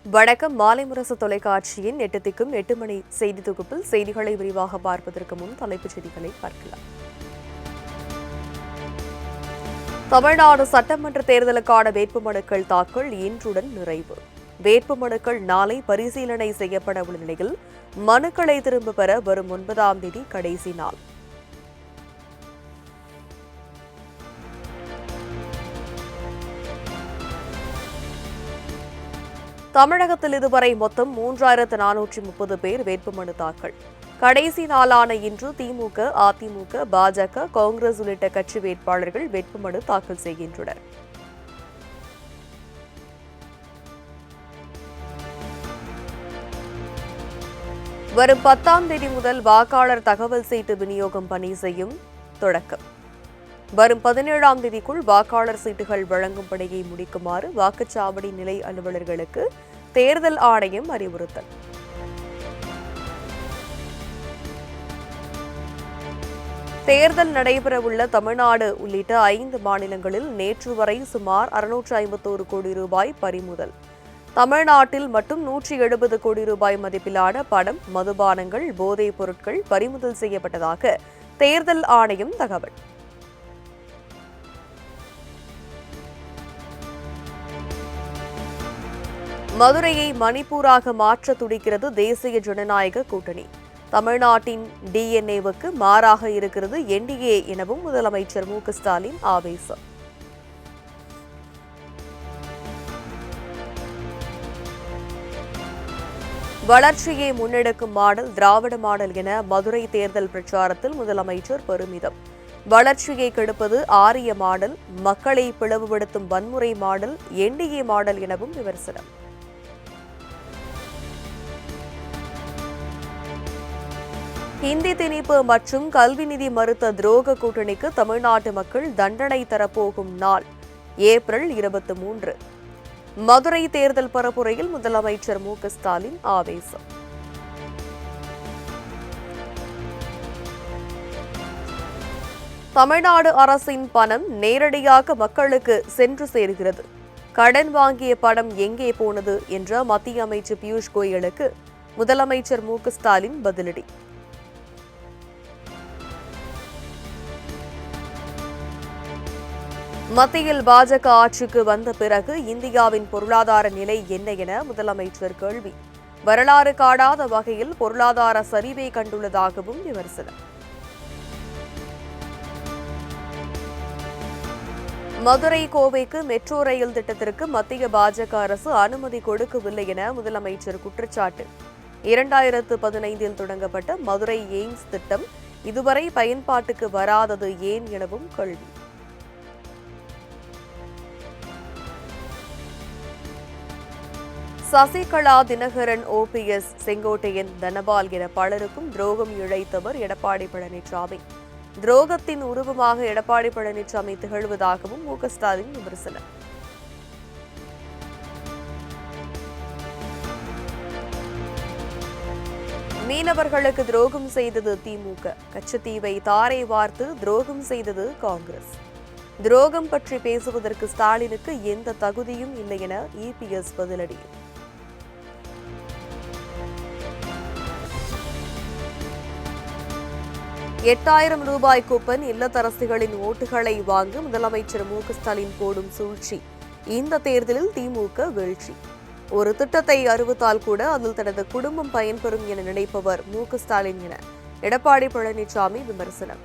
வணக்கம். மாலை முரசு தொலைக்காட்சியின் 8 திக்கும் 8 மணி செய்தி தொகுப்பில் செய்திகளை விரிவாக பார்ப்பதற்கு முன் தலைப்புச் செய்திகளை பார்க்கலாம். தமிழ்நாடு சட்டமன்ற தேர்தலுக்கான வேட்புமனுக்கள் தாக்கல் இன்றுடன் நிறைவு. வேட்புமனுக்கள் நாளை பரிசீலனை செய்யப்பட உள்ள நிலையில் மனுக்களை திரும்பப் பெற வரும் 9ஆம் தேதி கடைசி நாள். தமிழகத்தில் இதுவரை மொத்தம் 3430 பேர் வேட்புமனு தாக்கல். கடைசி நாளான இன்று திமுக, அதிமுக, பாஜக, காங்கிரஸ் உள்ளிட்ட கட்சி வேட்பாளர்கள் வேட்புமனு தாக்கல் செய்கின்றனர். வரும் 10ஆம் தேதி முதல் வாக்காளர் தகவல் சீட்டு விநியோகம் பணி செய்யும் தொடக்கம். வரும் 17ஆம் தேதிக்குள் வாக்காளர் சீட்டுகள் வழங்கும் பணியை முடிக்குமாறு வாக்குச்சாவடி நிலை அலுவலர்களுக்கு தேர்தல் ஆணையம் அறிவுறுத்தல். தேர்தல் நடைபெறவுள்ள தமிழ்நாடு உள்ளிட்ட 5 மாநிலங்களில் நேற்று வரை சுமார் 651 கோடி ரூபாய் பறிமுதல். தமிழ்நாட்டில் மட்டும் 170 கோடி ரூபாய் மதிப்பிலான பணம், மதுபானங்கள், போதைப் பொருட்கள் பறிமுதல் செய்யப்பட்டதாக தேர்தல் ஆணையம் தகவல். மதுரையை மணிப்பூராக மாற்ற துடிக்கிறது தேசிய ஜனநாயக கூட்டணி. தமிழ்நாட்டின் டிஎன்ஏவுக்கு மாறாக இருக்கிறது என்டிஏ எனவும் முதலமைச்சர் மு.க.ஸ்டாலின் ஆவேசம். வளர்ச்சியை முன்னெடுக்கும் மாடல் திராவிட மாடல் என மதுரை தேர்தல் பிரச்சாரத்தில் முதலமைச்சர் பெருமிதம். வளர்ச்சியை கெடுப்பது ஆரிய மாடல், மக்களை பிளவுபடுத்தும் வன்முறை மாடல், என்டிஏ மாடல் எனவும் விமர்சனம். ஹிந்தி திணிப்பு மற்றும் கல்வி நிதி மறுத்த துரோக கூட்டணிக்கு தமிழ்நாட்டு மக்கள் தண்டனை தரப்போகும் நாள் ஏப்ரல் 23. மதுரை தேர்தல் பரப்புரையில் முதலமைச்சர் மு.க.ஸ்டாலின் ஆவேசம். தமிழ்நாடு அரசின் பணம் நேரடியாக மக்களுக்கு சென்று சேர்கிறது. கடன் வாங்கிய பணம் எங்கே போனது என்ற மத்திய அமைச்சர் பியூஷ் கோயலுக்கு முதலமைச்சர் மு.க.ஸ்டாலின் பதிலடி. மத்தியில் பாஜக ஆட்சிக்கு வந்த பிறகு இந்தியாவின் பொருளாதார நிலை என்ன என முதலமைச்சர் கேள்வி. வரலாறு காணாத வகையில் பொருளாதார சரிவை கண்டுள்ளதாகவும் விமர்சனம். மதுரை கோவைக்கு மெட்ரோ ரயில் திட்டத்திற்கு மத்திய பாஜக அரசு அனுமதி கொடுக்கவில்லை என முதலமைச்சர் குற்றச்சாட்டு. 2015 தொடங்கப்பட்ட மதுரை எய்ம்ஸ் திட்டம் இதுவரை பயன்பாட்டுக்கு வராதது ஏன் எனவும் கேள்வி. சசிகலா, தினகரன், ஓபிஎஸ், செங்கோட்டையன், தனபால் என பலருக்கும் துரோகம் இழைத்தவர் எடப்பாடி பழனிசாமி. துரோகத்தின் உருவமாக எடப்பாடி பழனிசாமி திகழ்வதாகவும் மு.க.ஸ்டாலின் விமர்சனம். மீனவர்களுக்கு துரோகம் செய்தது திமுக. கச்சத்தீவை தாரை வார்த்து துரோகம் செய்தது காங்கிரஸ். துரோகம் பற்றி பேசுவதற்கு ஸ்டாலினுக்கு எந்த தகுதியும் இல்லை என இபிஎஸ் பதிலடி. ₹8000 கூப்பன் இல்லத்தரசிகளின் ஓட்டுகளை வாங்க முதலமைச்சர் மு.க.ஸ்டாலின் போடும் சூழ்ச்சி. இந்த தேர்தலில் திமுக வீழ்ச்சி. ஒரு திட்டத்தை அறிவித்தால் கூட அதில் தனது குடும்பம் பயன்பெறும் என நினைப்பவர் மு.க.ஸ்டாலின் என எடப்பாடி பழனிசாமி விமர்சனம்.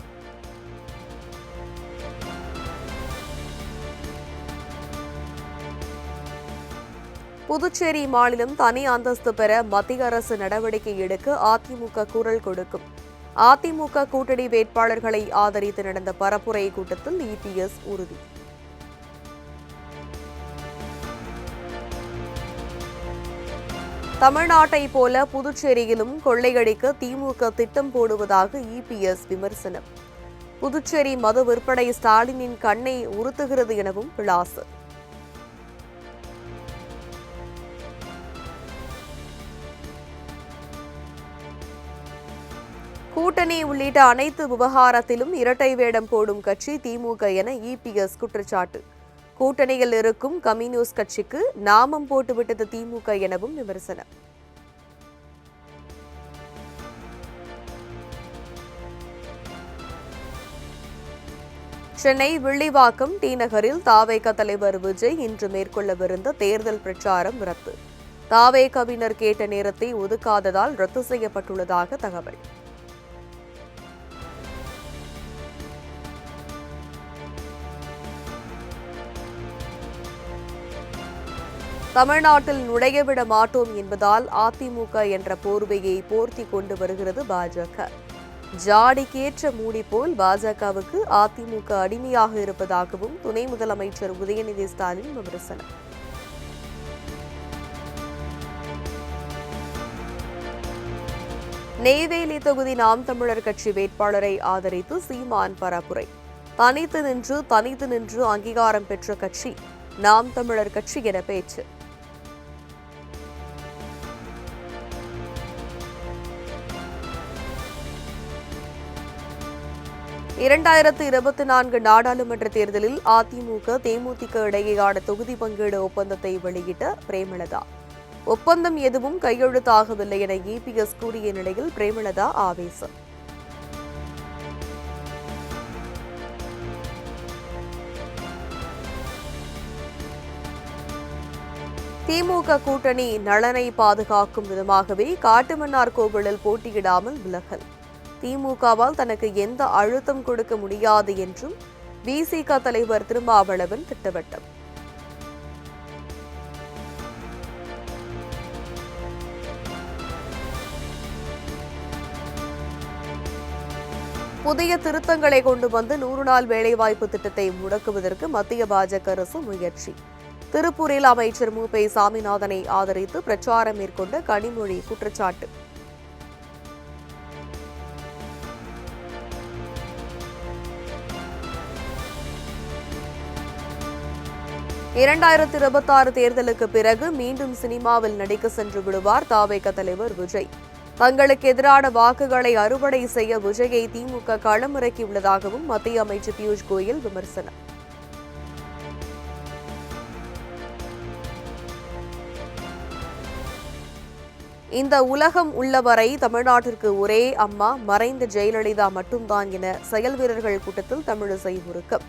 புதுச்சேரி மாநிலம் தனி அந்தஸ்து பெற மத்திய அரசு நடவடிக்கை எடுக்க அதிமுக குரல் கொடுக்கும். அதிமுக கூட்டணி வேட்பாளர்களை ஆதரித்து நடந்த பரப்புரை கூட்டத்தில் இபிஎஸ் உறுதி. தமிழ்நாட்டை போல புதுச்சேரியிலும் கொள்ளையடிக்க திமுக திட்டம் போடுவதாக இபிஎஸ் விமர்சனம். புதுச்சேரி மது விற்பனை ஸ்டாலினின் கண்ணை உறுத்துகிறது எனவும் விளாசு. கூட்டணி உள்ளிட்ட அனைத்து விவகாரத்திலும் இரட்டை வேடம் போடும் கட்சி திமுக என இபிஎஸ் குற்றச்சாட்டு. கூட்டணியில் இருக்கும் கம்யூனிஸ்ட் கட்சிக்கு நாமம் போட்டுவிட்டது திமுக எனவும் விமர்சனம். சென்னை வில்லிவாக்கம் டி நகரில் தாவேக தலைவர் விஜய் இன்று மேற்கொள்ளவிருந்த தேர்தல் பிரச்சாரம் ரத்து. தாவேகவினர் கேட்ட நேரத்தை ஒதுக்காததால் ரத்து செய்யப்பட்டுள்ளதாக தகவல். தமிழ்நாட்டில் நுழையவிட மாட்டோம் என்பதால் அதிமுக என்ற போர்வையை போர்த்தி கொண்டு வருகிறது பாஜக. ஜாடிக்கேற்ற மூடி போல் பாஜகவுக்கு அதிமுக அடிமையாக இருப்பதாகவும் துணை முதலமைச்சர் உதயநிதி ஸ்டாலின் விமர்சனம். நெய்வேலி தொகுதி நாம் தமிழர் கட்சி வேட்பாளரை ஆதரித்து சீமான் பரப்புரை. தனித்து நின்று அங்கீகாரம் பெற்ற கட்சி நாம் தமிழர் கட்சி என பேச்சு. இரண்டாயிரத்து 24 நாடாளுமன்ற தேர்தலில் அதிமுக தேமுதிக இடையேயான தொகுதி பங்கீடு ஒப்பந்தத்தை வெளியிட்ட பிரேமலதா. ஒப்பந்தம் எதுவும் கையெழுத்தாகவில்லை என இபிஎஸ் கூறிய நிலையில் பிரேமலதா ஆவேசம். திமுக கூட்டணி நலனை பாதுகாக்கும் விதமாகவே காட்டுமன்னார் கோவிலில் போட்டியிடாமல் விலகல். திமுகவால் தனக்கு எந்த அழுத்தம் கொடுக்க முடியாது என்றும் விசிக தலைவர் திருமாவளவன் திட்டவட்டம். புதிய திருத்தங்களை கொண்டு வந்து 100 நாள் வேலைவாய்ப்பு திட்டத்தை முடக்குவதற்கு மத்திய பாஜக அரசு முயற்சி. திருப்பூரில் அமைச்சர் மு. பே. சாமிநாதனை ஆதரித்து பிரச்சாரம் மேற்கொண்ட கனிமொழி குற்றச்சாட்டு. இரண்டாயிரத்து 26 தேர்தலுக்கு பிறகு மீண்டும் சினிமாவில் நடிக்க சென்று விடுவார் தாவேக தலைவர் விஜய். தங்களுக்கு எதிரான வாக்குகளை அறுவடை செய்ய விஜயை திமுக களமிறக்கியுள்ளதாகவும் மத்திய அமைச்சர் பியூஷ் கோயல் விமர்சனம். இந்த உலகம் உள்ளவரை தமிழ்நாட்டிற்கு ஒரே அம்மா மறைந்த ஜெயலலிதா மட்டும்தான் என செயல் வீரர்கள் கூட்டத்தில் தமிழிசை உருக்கம்.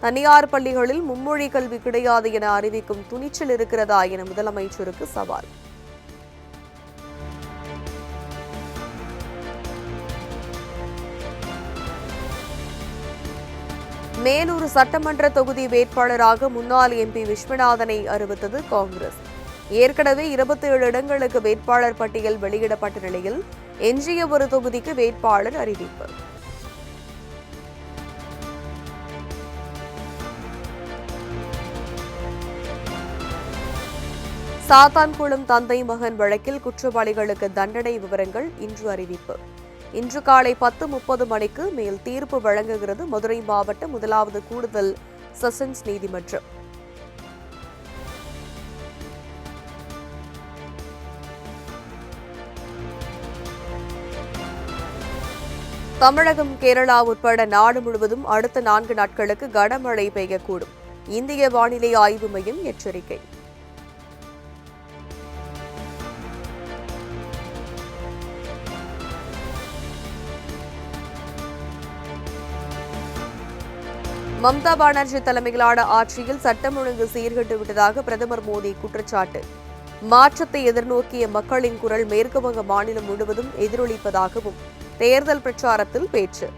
தனியார் பள்ளிகளில் மும்மொழி கல்வி கிடையாது என அறிவிக்கும் துணிச்சல் இருக்கிறதா என முதலமைச்சருக்கு சவால். மேலூர் சட்டமன்ற தொகுதி வேட்பாளராக முன்னாள் எம்பி விஸ்வநாதனை அறிவித்தது காங்கிரஸ். ஏற்கனவே 27 இடங்களுக்கு வேட்பாளர் பட்டியல் வெளியிடப்பட்ட நிலையில் எஞ்சிய ஒரு தொகுதிக்கு வேட்பாளர் அறிவிப்பு. சாத்தான்குளம் தந்தை மகன் வழக்கில் குற்றவாளிகளுக்கு தண்டனை விவரங்கள் இன்று அறிவிப்பு. இன்று காலை 10:30 மணிக்கு மேல் தீர்ப்பு வழங்குகிறது மதுரை மாவட்ட 1வது கூடுதல் செஷன்ஸ் நீதிமன்றம். தமிழகம், கேரளா உட்பட நாடு முழுவதும் அடுத்த 4 நாட்களுக்கு கனமழை பெய்யக்கூடும். இந்திய வானிலை ஆய்வு மையம் எச்சரிக்கை. மம்தா பானர்ஜி தலைமையிலான ஆட்சியில் சட்டம் ஒழுங்கு சீர்கெட்டு விட்டதாக பிரதமர் மோடி குற்றச்சாட்டு. மாற்றத்தை எதிர்நோக்கிய மக்களின் குரல் மேற்குவங்க மாநிலம் முழுவதும் எதிரொலிப்பதாகவும் தேர்தல் பிரச்சாரத்தில் பேச்சு.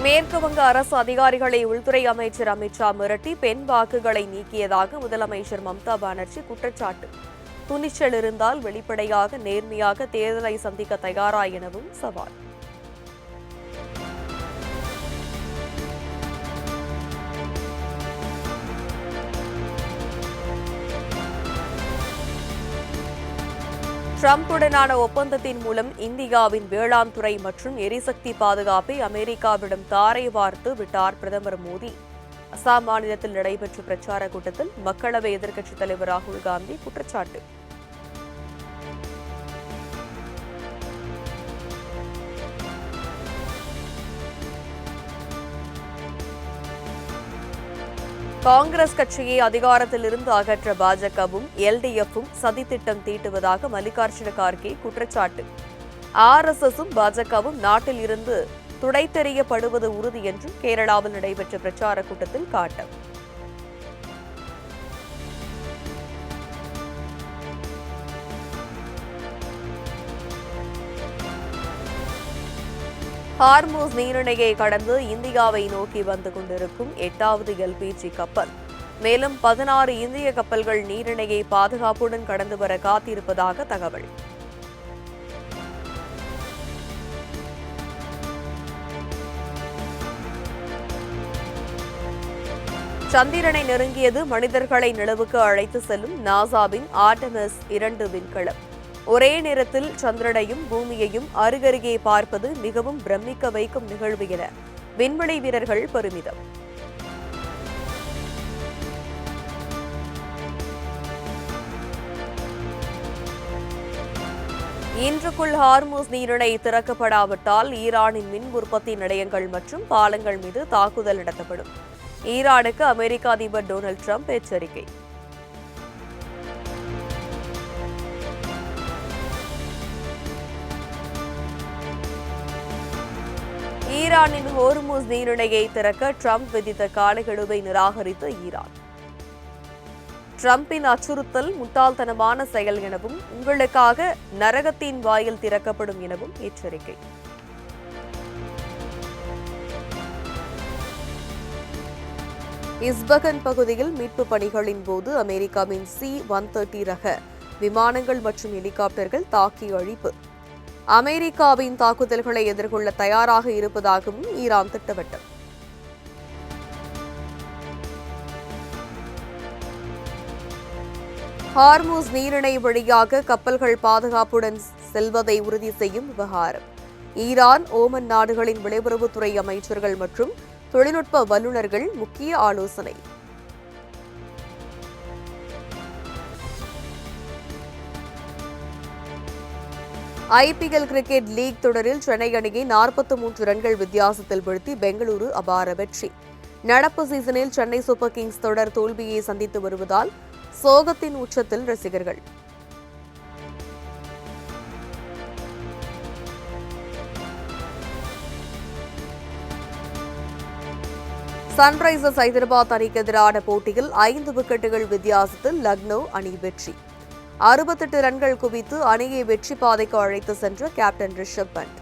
மேற்குவங்க அரசு அதிகாரிகளை உள்துறை அமைச்சர் அமித்ஷா மிரட்டி பெண் வாக்குகளை நீக்கியதாக முதலமைச்சர் மம்தா பானர்ஜி குற்றச்சாட்டு. துணிச்சல் இருந்தால் வெளிப்படையாக நேர்மையாக தேர்தலை சந்திக்க தயாரா எனவும் சவால். டிரம்புடனான ஒப்பந்தத்தின் மூலம் இந்தியாவின் வேளாண் துறை மற்றும் எரிசக்தி பாதுகாப்பை அமெரிக்காவிடம் தாரை வார்த்து விட்டார் பிரதமர் மோடி. அசாம் மாநிலத்தில் நடைபெற்ற பிரச்சார கூட்டத்தில் மக்களவை எதிர்க்கட்சித் தலைவர் ராகுல் காந்தி குற்றச்சாட்டு. காங்கிரஸ் கட்சியை அதிகாரத்திலிருந்து அகற்ற பாஜகவும் எல்டிஎஃப்பும் சதித்திட்டம் தீட்டுவதாக மல்லிகார்ஜுன கார்கே குற்றச்சாட்டு. ஆர்எஸ்எஸும் பாஜகவும் நாட்டில் இருந்து துடைத்தெறியப்படுவது உறுதி என்றும் கேரளாவில் நடைபெற்ற பிரச்சார கூட்டத்தில் காட்டம். ஹார்மூஸ் நீரிணையை கடந்து இந்தியாவை நோக்கி வந்து கொண்டிருக்கும் 8வது எல்பிஜி கப்பல். மேலும் 16 இந்திய கப்பல்கள் நீரிணையை பாதுகாப்புடன் கடந்து வர காத்திருப்பதாக தகவல். சந்திரனை நெருங்கியது மனிதர்களை நிலவுக்கு அழைத்து செல்லும் நாசாவின் ஆர்டெமிஸ் 2 விண்கலம். ஒரே நேரத்தில் சந்திரனையும் பூமியையும் அருகருகே பார்ப்பது மிகவும் பிரமிக்க வைக்கும் நிகழ்வு என விண்வெளி வீரர்கள் பெருமிதம். இன்றுக்குள் ஹார்மூஸ் நீரிணை திறக்கப்படாவிட்டால் ஈரானின் மின் உற்பத்தி நிலையங்கள் மற்றும் பாலங்கள் மீது தாக்குதல் நடத்தப்படும். ஈரானுக்கு அமெரிக்க அதிபர் டொனால்டு டிரம்ப் எச்சரிக்கை. ஈரானின் ஹோர்மூஸ் நீரிணையை திறக்க ட்ரம்ப் விதித்த காலக்கெடுவை நிராகரித்த ஈரான். ட்ரம்பின் அச்சுறுத்தல் முட்டாள்தனமான செயல் எனவும் உங்களுக்காக நரகத்தின் வாயில் திறக்கப்படும் எனவும் எச்சரிக்கை. இஸ்பகன் பகுதியில் மீட்பு பணிகளின் போது அமெரிக்காவின் C-130 ரக விமானங்கள் மற்றும் ஹெலிகாப்டர்கள் தாக்கி அழிப்பு. அமெரிக்காவின் தாக்குதல்களை எதிர்கொள்ள தயாராக இருப்பதாகவும் ஈரான் திட்டவட்டம். ஹார்மூஸ் நீரிணை வழியாக கப்பல்கள் பாதுகாப்புடன் செல்வதை உறுதி செய்யும் விவகாரம். ஈரான், ஓமன் நாடுகளின் வெளியுறவுத்துறை அமைச்சர்கள் மற்றும் தொழில்நுட்ப வல்லுநர்கள் முக்கிய ஆலோசனை. IPL கிரிக்கெட் லீக் தொடரில் சென்னை அணியை 43 ரன்கள் வித்தியாசத்தில் வீழ்த்தி பெங்களூரு அபார வெற்றி. நடப்பு சீசனில் சென்னை சூப்பர் கிங்ஸ் தொடர் தோல்வியை சந்தித்து வருவதால் சோகத்தின் உச்சத்தில் ரசிகர்கள். சன்ரைசர்ஸ் ஹைதராபாத் அணிக்கு எதிரான போட்டியில் 5 விக்கெட்டுகள் வித்தியாசத்தில் லக்னோ அணி வெற்றி. 68 ரன்கள் குவித்து அணியை வெற்றி பாதைக்கு அழைத்து சென்ற கேப்டன் ரிஷப் பண்ட்.